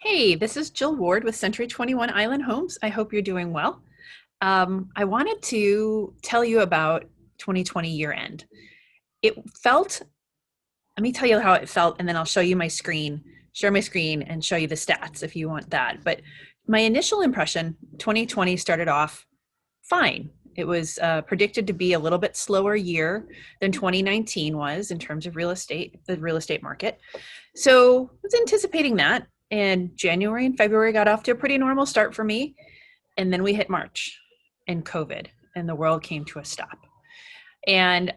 Hey, this is Jill Ward with Century 21 Island Homes. I hope you're doing well. I wanted to tell you about 2020 year end. It felt, let me tell you how it felt, and then I'll show you my screen, share my screen, and show you the stats if you want that. But my initial impression, 2020 started off fine. It was predicted to be a little bit slower year than 2019 was in terms of real estate, the real estate market. So I was anticipating that. And January and February got off to a pretty normal start for me. And then we hit March and COVID, and the world came to a stop. And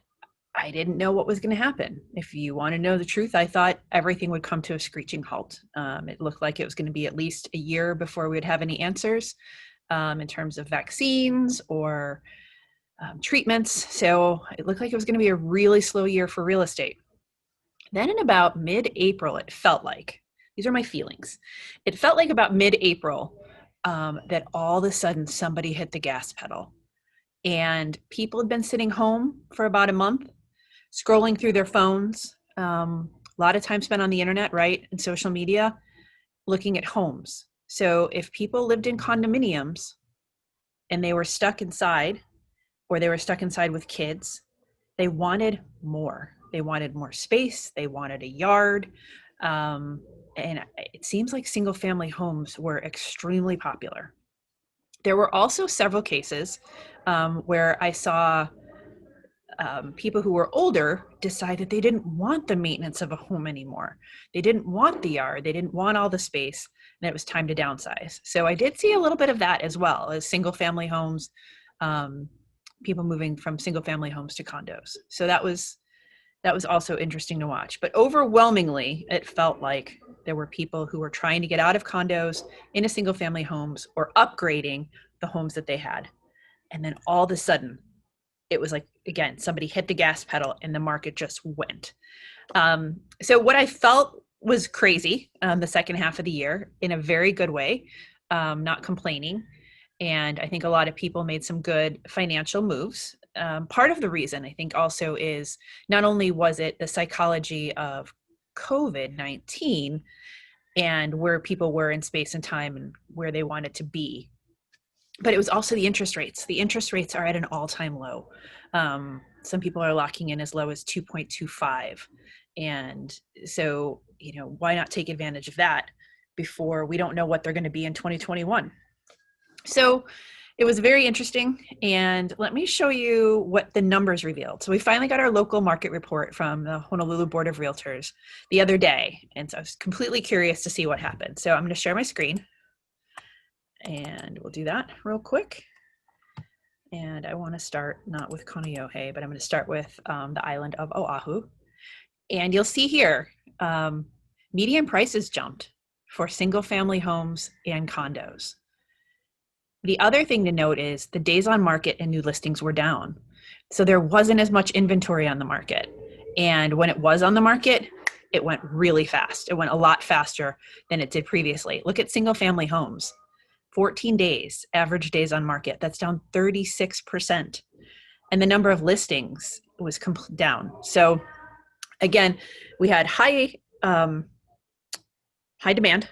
I didn't know what was going to happen. If you want to know the truth, I thought everything would come to a screeching halt. It looked like it was going to be at least a year before we'd have any answers in terms of vaccines or treatments. So it looked like it was going to be a really slow year for real estate. Then in about mid-April, it felt like, these are my feelings, it felt like about mid-April that all of a sudden somebody hit the gas pedal. And people had been sitting home for about a month, scrolling through their phones, a lot of time spent on the internet, right, and social media, looking at homes. So if people lived in condominiums and they were stuck inside, or they were stuck inside with kids, they wanted more. They wanted more space. They wanted a yard. And it seems like single family homes were extremely popular. There were also several cases where I saw people who were older decide that they didn't want the maintenance of a home anymore. They didn't want the yard. They didn't want all the space, and it was time to downsize. So I did see a little bit of that as well as single family homes, people moving from single family homes to condos. So that was also interesting to watch. But overwhelmingly, it felt like there were people who were trying to get out of condos into single family homes or upgrading the homes that they had. And then all of a sudden, it was like, again, somebody hit the gas pedal and the market just went. So what I felt was crazy the second half of the year in a very good way, not complaining. And I think a lot of people made some good financial moves. Part of the reason I think also is not only was it the psychology of COVID-19 and where people were in space and time and where they wanted to be, but it was also the interest rates. The interest rates are at an all-time low. Some people are locking in as low as 2.25. And so, why not take advantage of that before we don't know what they're going to be in 2021? So it was very interesting. And let me show you what the numbers revealed. So we finally got our local market report from the Honolulu Board of Realtors the other day. And so I was completely curious to see what happened. So I'm going to share my screen and we'll do that real quick. And I want to start not with Kaneohe, but I'm going to start with the island of Oahu. And you'll see here, median prices jumped for single family homes and condos. The other thing to note is the days on market and new listings were down. So there wasn't as much inventory on the market. And when it was on the market, it went really fast. It went a lot faster than it did previously. Look at single family homes, 14 days, average days on market. That's down 36%. And the number of listings was down. So again, we had high demand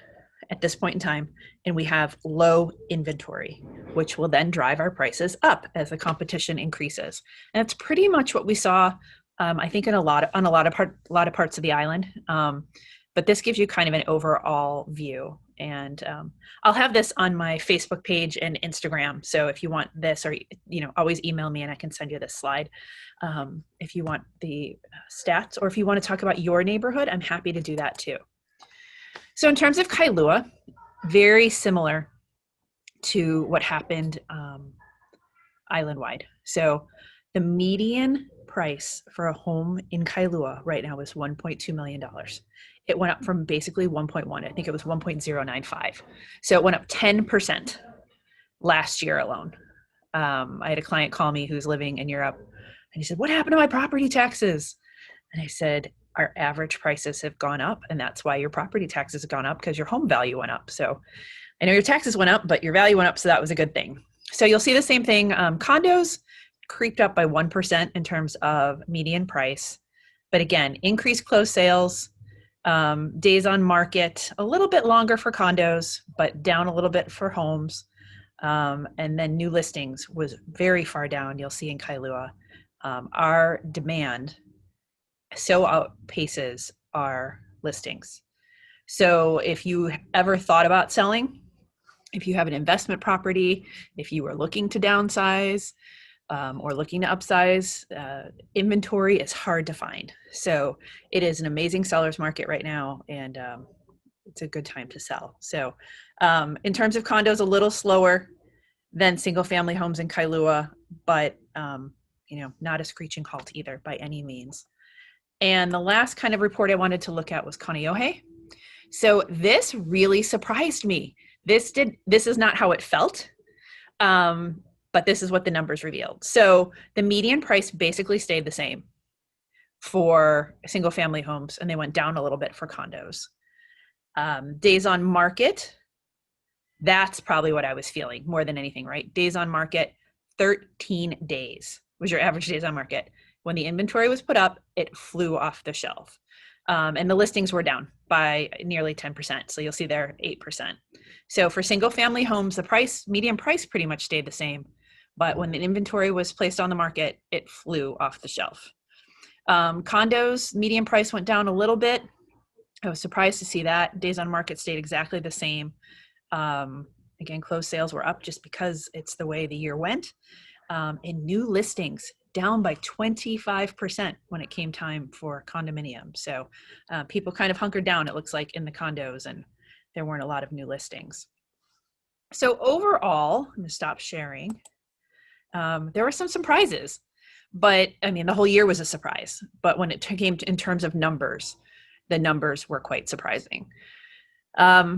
at this point in time, and we have low inventory, which will then drive our prices up as the competition increases. And that's pretty much what we saw, I think, on a lot of parts of the island. But this gives you kind of an overall view. And I'll have this on my Facebook page and Instagram. So if you want this, or always email me and I can send you this slide. If you want the stats, or if you want to talk about your neighborhood, I'm happy to do that too. So in terms of Kailua, very similar to what happened island-wide. So the median price for a home in Kailua right now is $1.2 million. It went up from basically 1.1. I think it was 1.095. So it went up 10% last year alone. I had a client call me who's living in Europe, and he said, "What happened to my property taxes?" And I said, "Our average prices have gone up, and that's why your property taxes have gone up, because your home value went up. So I know your taxes went up, but your value went up, so that was a good thing." So you'll see the same thing. Condos creeped up by 1% in terms of median price. But again, increased closed sales, Days on market, a little bit longer for condos, but down a little bit for homes. And then new listings was very far down. You'll see in Kailua. Our demand so outpaces our listings. So if you ever thought about selling, if you have an investment property, if you are looking to downsize, or looking to upsize, inventory is hard to find. So it is an amazing seller's market right now, and it's a good time to sell. So in terms of condos, a little slower than single family homes in Kailua, but not a screeching halt either by any means. And the last kind of report I wanted to look at was Kaneohe. So this really surprised me. This is not how it felt. But this is what the numbers revealed. So the median price basically stayed the same for single family homes, and they went down a little bit for condos. Days on market, that's probably what I was feeling more than anything, right? Days on market, 13 days was your average days on market. When the inventory was put up, it flew off the shelf. And the listings were down by nearly 10%. So you'll see there 8%. So for single family homes, the median price pretty much stayed the same. But when the inventory was placed on the market, it flew off the shelf. Condos, median price went down a little bit. I was surprised to see that. Days on market stayed exactly the same. Again, closed sales were up just because it's the way the year went. And new listings down by 25% when it came time for condominium. So people kind of hunkered down, it looks like, in the condos, and there weren't a lot of new listings. So overall, I'm going to stop sharing. There were some surprises, but I mean, the whole year was a surprise. But when it came in terms of numbers, the numbers were quite surprising.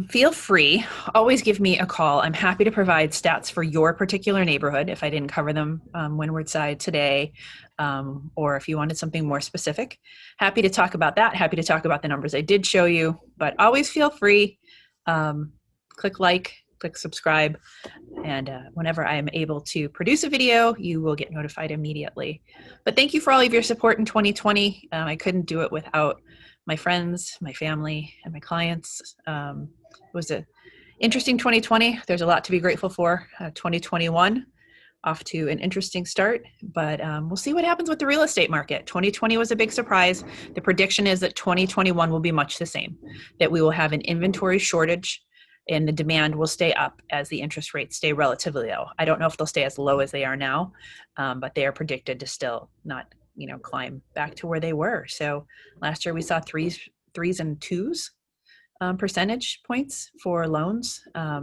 Feel free, always give me a call. I'm happy to provide stats for your particular neighborhood if I didn't cover them Windward side today, or if you wanted something more specific. Happy to talk about that. Happy to talk about the numbers I did show you, but always feel free. Click like, click subscribe, and whenever I am able to produce a video, you will get notified immediately. But thank you for all of your support in 2020. I couldn't do it without my friends, my family, and my clients. It was an interesting 2020. There's a lot to be grateful for. 2021, off to an interesting start, but we'll see what happens with the real estate market. 2020 was a big surprise. The prediction is that 2021 will be much the same, that we will have an inventory shortage and the demand will stay up as the interest rates stay relatively low. I don't know if they'll stay as low as they are now, but they are predicted to still not climb back to where they were. So last year we saw threes and twos percentage points for loans. A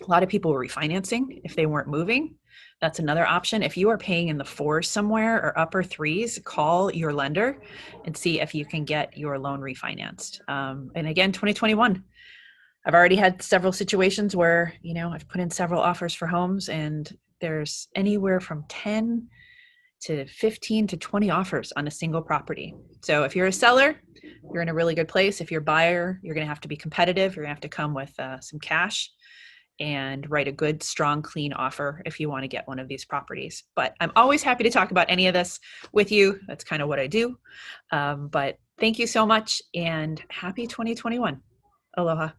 lot of people were refinancing if they weren't moving. That's another option. If you are paying in the fours somewhere or upper threes, call your lender and see if you can get your loan refinanced. And again, 2021, I've already had several situations where, I've put in several offers for homes, and there's anywhere from 10 to 15 to 20 offers on a single property. So if you're a seller, you're in a really good place. If you're a buyer, you're going to have to be competitive. You're going to have to come with some cash and write a good, strong, clean offer if you want to get one of these properties. But I'm always happy to talk about any of this with you. That's kind of what I do. But thank you so much, and happy 2021. Aloha.